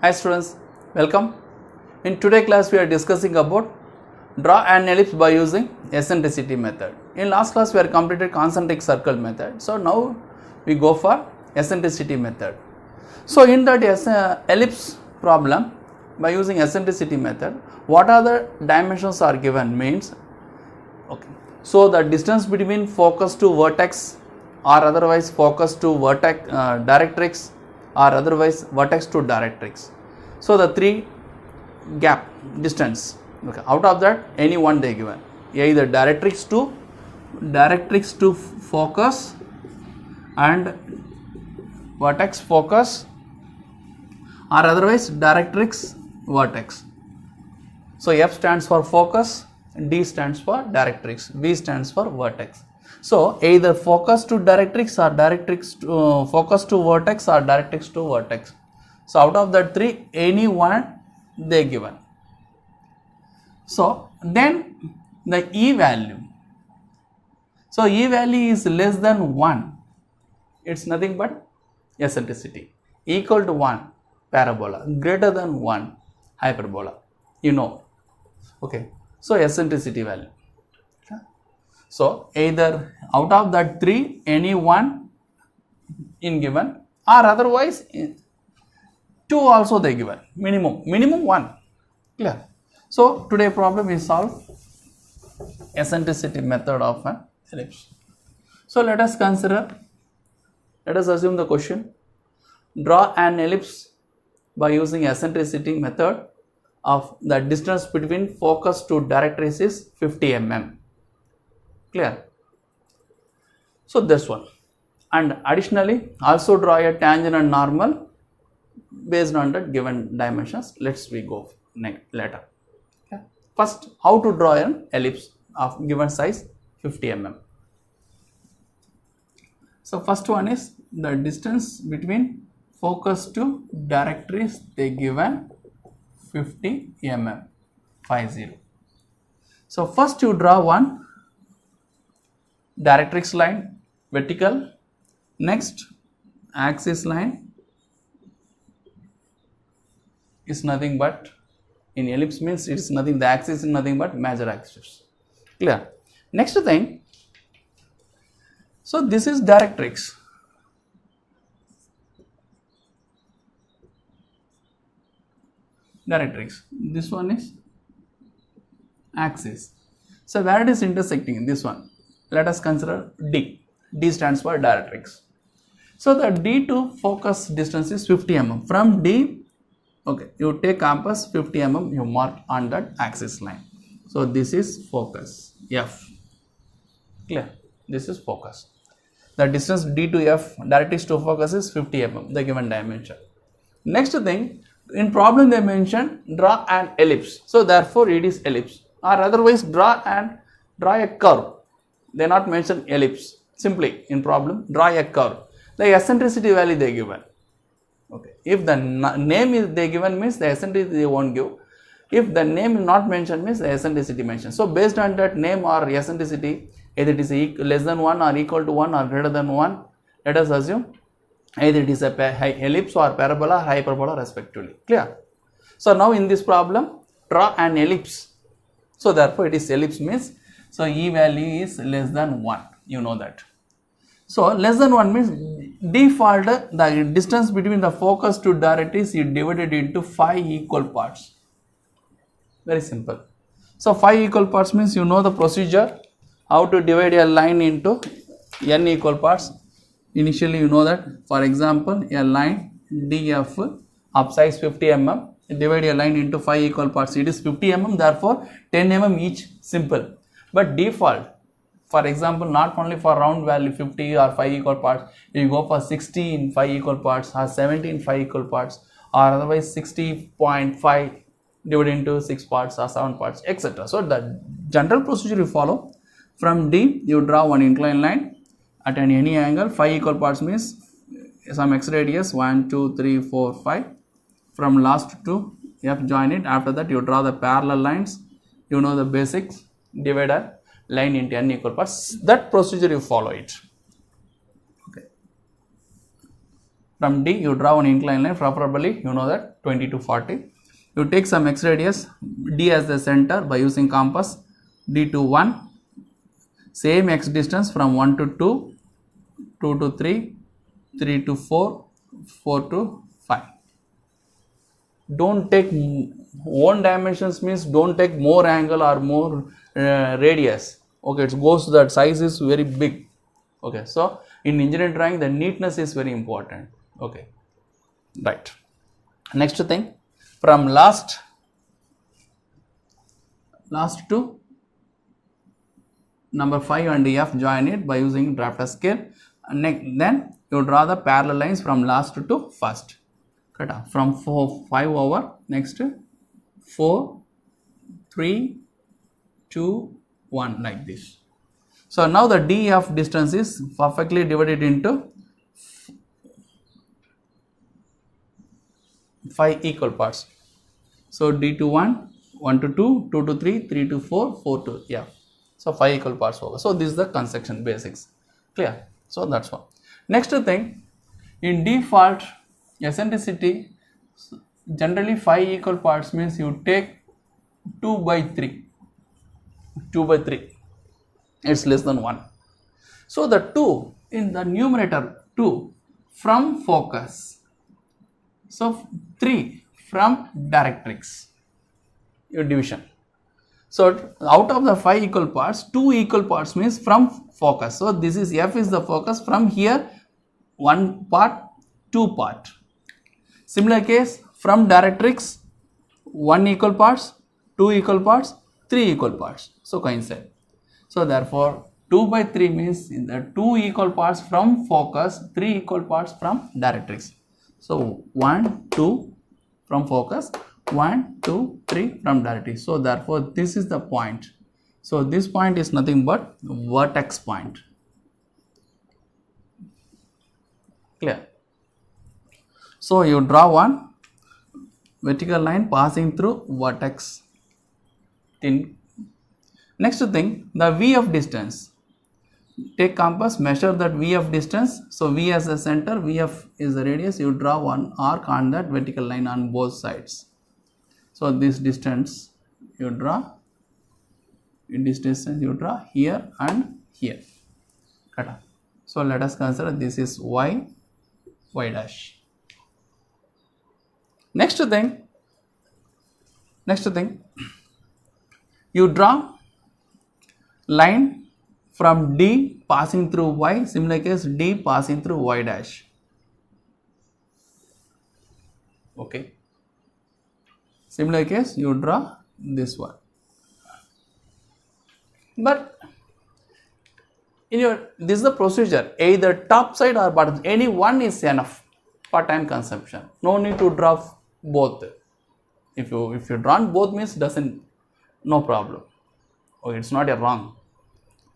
Hi students, welcome. In today's class we are discussing about draw an ellipse by using eccentricity method. In last class we are completed concentric circle method. So now we go for eccentricity method. So in that ellipse problem by using eccentricity method, what are the dimensions are given means, okay. So the distance between focus to vertex or otherwise focus to vertex directrix or otherwise vertex to directrix. So the three gap distance, okay, out of that any one they given, either directrix to focus and vertex focus or otherwise directrix vertex. So F stands for focus, D stands for directrix, V stands for vertex. So either focus to directrix or directrix to focus to vertex or directrix to vertex. So out of that three, any one they given. So then the E value. So E value is less than 1. It's nothing but eccentricity. Equal to 1 parabola, greater than 1 hyperbola. You know. Okay. So eccentricity value. So either out of that three, any one in given or otherwise two also they given, minimum one, clear. So today problem is solve eccentricity method of an ellipse. So let us assume the question, draw an ellipse by using eccentricity method of the distance between focus to directrix is 50 mm. Clear. So this one, and additionally also draw a tangent and normal based on the given dimensions. Let's we go later. Okay. First, how to draw an ellipse of given size 50 mm. So first one is the distance between focus to directrix they given 50 mm, 50. So first you draw one directrix line vertical, next axis line is nothing but, in ellipse means it is nothing, the axis is nothing but major axis, clear. Next thing, so this is directrix, this one is axis. So where it is intersecting, this one, let us consider D. D stands for directrix. So the D to focus distance is 50 mm. From D, okay, you take compass 50 mm, you mark on that axis line. So this is focus, F. Clear? This is focus. The distance D to F, directrix to focus is 50 mm, the given dimension. Next thing, in problem they mentioned draw an ellipse. So therefore it is ellipse, or otherwise draw a curve. They not mention ellipse, simply in problem draw a curve. The eccentricity value they given. Okay. If the name is they given means the eccentricity they won't give. If the name is not mentioned means the eccentricity mentioned. So based on that name or eccentricity, either it is less than 1 or equal to 1 or greater than 1, let us assume either it is a ellipse or parabola or hyperbola respectively. Clear? So now in this problem draw an ellipse. So therefore it is ellipse means, so E value is less than 1, you know that. So less than 1 means default the distance between the focus to directrix is divided into 5 equal parts. Very simple. So 5 equal parts means you know the procedure, how to divide a line into n equal parts. Initially you know that, for example a line DF of size 50 mm, divide a line into 5 equal parts. It is 50 mm, therefore 10 mm each, simple. But default, for example, not only for round value 50 or 5 equal parts, you go for 60 in 5 equal parts or 70 in 5 equal parts or otherwise 60.5 divided into 6 parts or 7 parts, etc. So the general procedure you follow, from D you draw one inclined line at any angle, 5 equal parts means some x radius 1, 2, 3, 4, 5. From last to F join it. After that you draw the parallel lines, you know the basics, divider line into n equal parts. That procedure you follow it. Okay. From D you draw one inclined line, preferably you know that 20 to 40. You take some x radius, D as the center by using compass, D to 1, same x distance from 1 to 2, 2 to 3, 3 to 4, 4 to 5. Don't take one dimensions, means don't take more angle or more radius. Okay, it goes to that size is very big. Okay, so in engineering drawing the neatness is very important. Okay, right. Next thing, from last to number 5 and F, join it by using drafter scale. Then you draw the parallel lines from last to first. From 5 over, next 4, 3, 2, 1, like this. So now the DF distance is perfectly divided into 5 equal parts. So D to 1, 1 to 2, 2 to 3, 3 to 4, 4 to F. So 5 equal parts over. So this is the construction basics. Clear? So that's one. Next thing, in default eccentricity, generally 5 equal parts means you take 2 by 3. 2 by 3. It's less than 1. So the 2 in the numerator, 2 from focus. So 3 from directrix, your division. So out of the 5 equal parts, 2 equal parts means from focus. So this is F is the focus. From here 1 part, 2 part. Similar case, from directrix 1 equal parts, 2 equal parts, 3 equal parts. So coincide. So therefore 2 by 3 means in the 2 equal parts from focus, 3 equal parts from directrix. So 1, 2 from focus, 1, 2, 3 from directrix. So therefore this is the point. So this point is nothing but vertex point. Clear? So you draw one vertical line passing through vertex. Next thing, the VF distance. Take compass, measure that VF distance. So V as the center, VF is the radius. You draw one arc on that vertical line on both sides. So this distance you draw. In this distance you draw here and here. So let us consider this is Y, Y dash. Next thing, you draw line from D passing through Y, similar case D passing through Y dash. Okay. Similar case you draw this one. But this is the procedure, either top side or bottom, any one is enough for time consumption. No need to draw both. If you drawn both means no problem. Okay, it's not a wrong.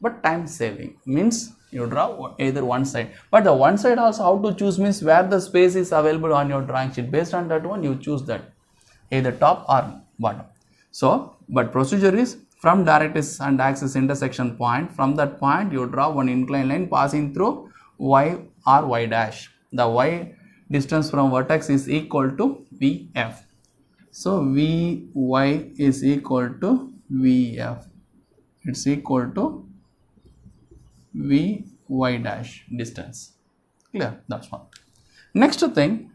But time saving means you draw either one side. But the one side also how to choose means where the space is available on your drawing sheet. Based on that one you choose that, either top or bottom. So, but procedure is from directrix and axis intersection point. From that point you draw one inclined line passing through Y or Y dash. The Y distance from vertex is equal to VF. So Vy is equal to VF. It's equal to Vy dash distance. Clear? That's one. Next thing.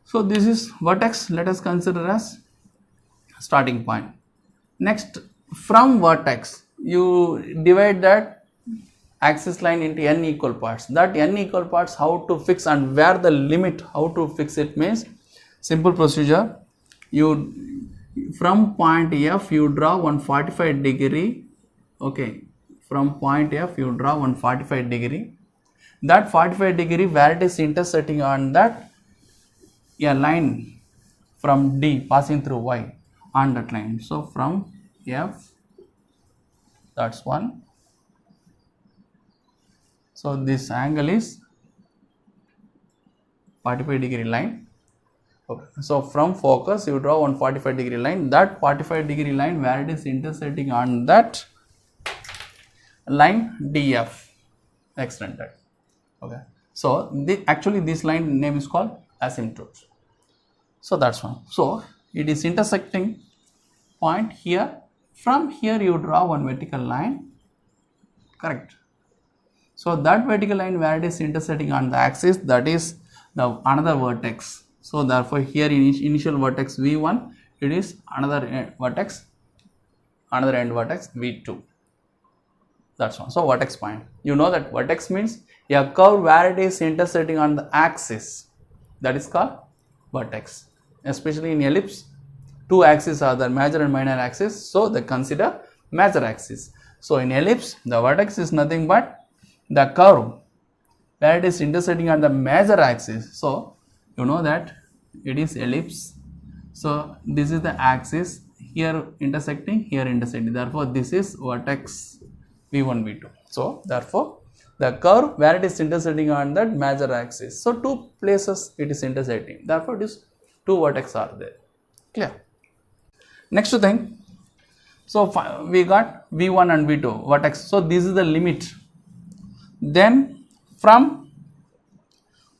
So this is vertex. Let us consider as starting point. Next, from vertex you divide that axis line into n equal parts. That n equal parts how to fix and where the limit, how to fix it means simple procedure. You from point F you draw 145 degree. Okay, from point F you draw 145 degree. That 45 degree where it is intersecting on that a line from D passing through Y on that line. So from F, that's one. So this angle is 45 degree line. Okay. So from focus you draw 145 degree line. That 45 degree line where it is intersecting on that line DF extended. Okay. So actually this line name is called asymptote. So that's one. So it is intersecting point here. From here you draw one vertical line, correct? So that vertical line where it is intersecting on the axis, that is the another vertex. So therefore here initial vertex v1, it is another vertex, another end vertex v2. That's one. So vertex point. You know that vertex means a curve where it is intersecting on the axis. That is called vertex. Especially in ellipse, two axes are the major and minor axis. So they consider major axis. So in ellipse, the vertex is nothing but the curve where it is intersecting on the major axis. So you know that it is ellipse. So this is the axis, here intersecting, here intersecting. Therefore this is vertex v1, v2. So therefore the curve where it is intersecting on that major axis. So two places it is intersecting. Therefore these two vertex are there. Clear? Next thing. So we got v1 and v2 vertex. So this is the limit. Then from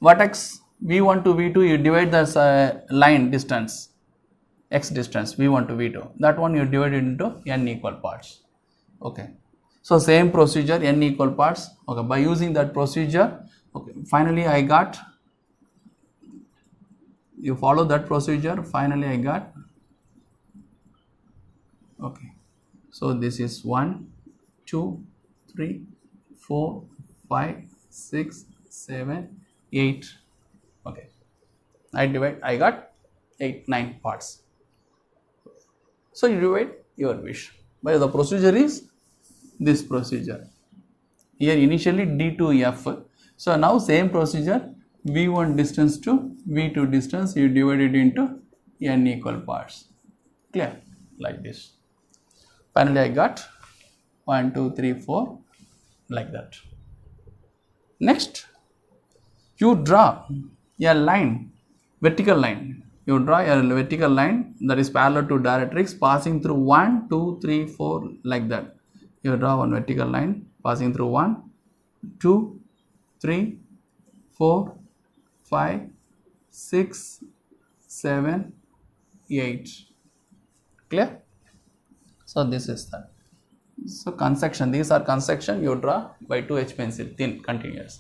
vertex v1 to v2 you divide the line distance, x distance v1 to v2. That one you divide it into n equal parts. Okay. So same procedure, n equal parts. Okay. By using that procedure, okay. Finally I got, you follow that procedure. Finally I got, okay. So this is 1, 2, 3, 4, 5, 6, 7, 8. Okay. I got 8, 9 parts. So you divide your wish. But the procedure is this procedure. Here initially D to F. So now same procedure, V1 distance to V2 distance, you divide it into n equal parts. Clear? Like this. Finally I got 1, 2, 3, 4 like that. Next, you draw a line, vertical line. You draw a vertical line that is parallel to directrix passing through 1, 2, 3, 4 like that. You draw one vertical line passing through 1, 2, 3, 4, 5, 6, 7, 8. Clear? So this is that. So consection, these are consection you draw by 2H pencil, thin, continuous.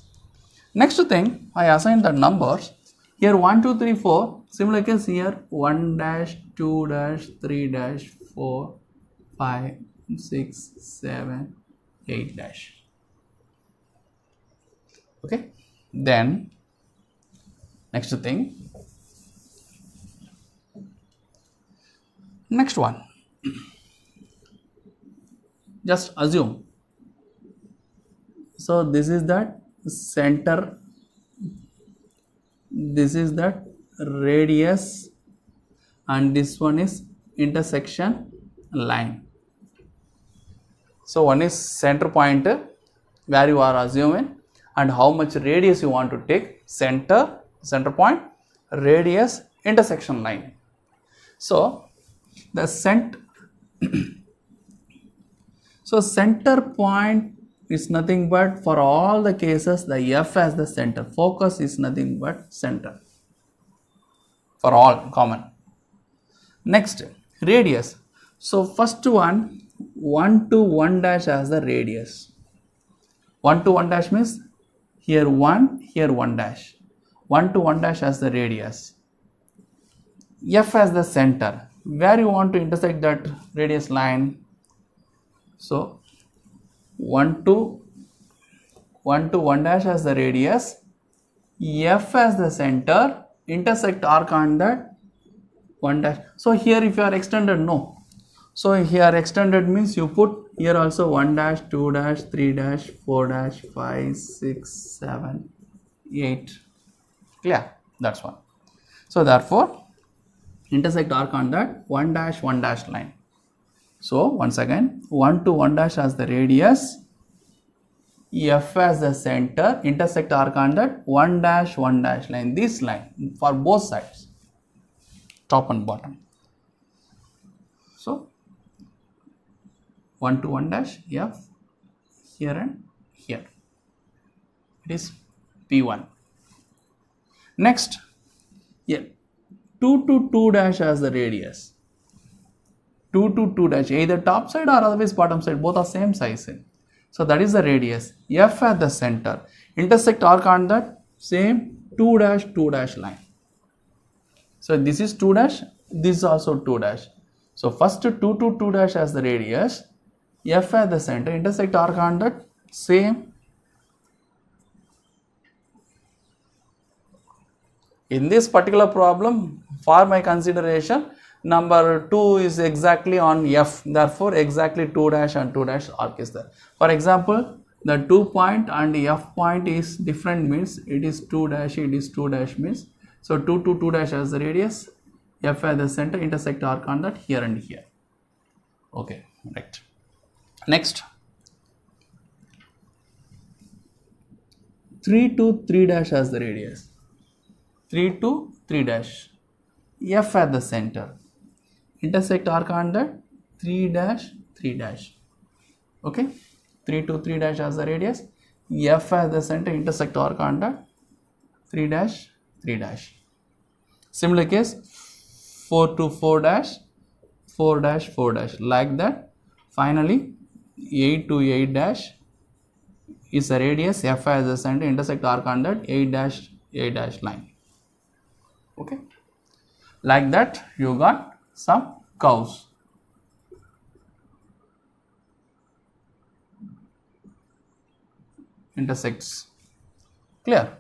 Next thing, I assign the numbers. Here 1, 2, 3, 4. Similar case here 1 dash, 2 dash, 3 dash, 4, 5, 6, 7, 8 dash. Okay. Then next thing. Next one. Just assume. So this is that center, this is that radius, and this one is intersection line. So one is center point where you are assuming and how much radius you want to take, center point, radius, intersection line. So the center point is nothing but, for all the cases, the F as the center. Focus is nothing but center for all common. Next, radius. So first one, 1 to 1 dash as the radius. 1 to 1 dash means here 1, here 1 dash. 1 to 1 dash as the radius. F as the center. Where you want to intersect that radius line? So 1 to 1 dash as the radius, F as the center, intersect arc on that 1 dash. So here if you are extended, no. So here extended means you put here also 1 dash, 2 dash, 3 dash, 4 dash, 5, 6, 7, 8. Clear? That's one. So therefore intersect arc on that 1 dash line. So once again, 1 to 1 dash as the radius, F as the center, intersect arc on that 1 dash line. This line for both sides, top and bottom. So 1 to 1 dash F here and here. It is P1. Next, yeah, 2 to 2 dash as the radius. 2 to 2 dash, either top side or otherwise bottom side, both are same size. So that is the radius. F at the center. Intersect arc on that same 2 dash line. So this is 2 dash, this is also 2 dash. So first 2 to 2 dash as the radius, F at the center, intersect arc on that same. In this particular problem, for my consideration, number 2 is exactly on F, therefore exactly 2 dash and 2 dash arc is there. For example, the 2 point and F point is different, means it is 2 dash, it is 2 dash means. So 2 to 2 dash as the radius, F at the center, intersect arc on that here and here. Okay, right. Next, 3 to 3 dash as the radius. 3 to 3 dash, F at the center, intersect arc on that 3 dash 3 dash. Okay, 3 to 3 dash as the radius, F at the center, intersect arc on that 3 dash 3 dash. Similar case, 4 to 4 dash 4 dash 4 dash, like that. Finally 8 to 8 dash is a radius, F as the center, intersect arc on that 8 dash line. Okay, like that you got some curves. Intersects. Clear?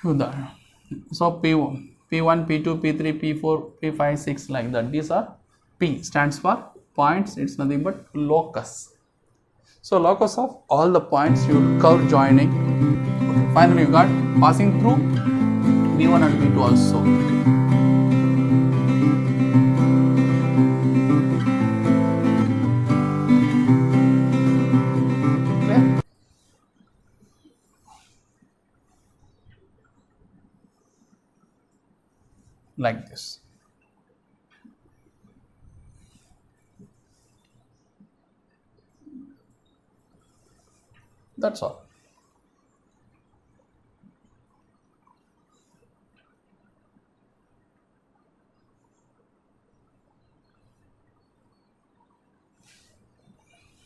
So P1, P2, P3, P4, P5, 6, like that. These are P stands for points, it's nothing but locus. So locus of all the points you curve joining. Okay. Finally you got passing through P1 and P2 also. Clear? Like this. That's all.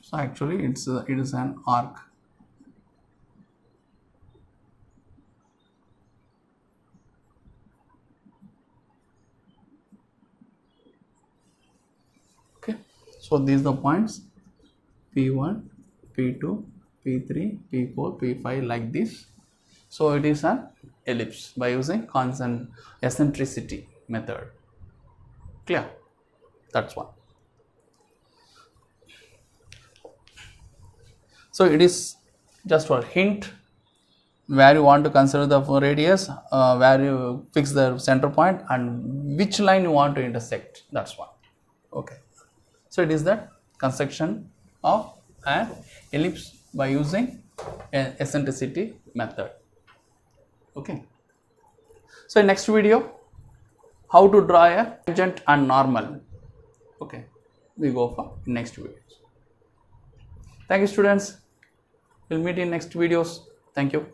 So actually it is an arc. Okay, so these are the points P1, P2, P3, P4, P5, like this. So it is an ellipse by using constant eccentricity method. Clear? That's one. So it is just for hint where you want to consider the radius, where you fix the center point and which line you want to intersect. That's one. Okay. So it is the construction of an ellipse by using an eccentricity method. Okay. So in next video, how to draw a tangent and normal. Okay. We go for next videos. Thank you, students. We'll meet in next videos. Thank you.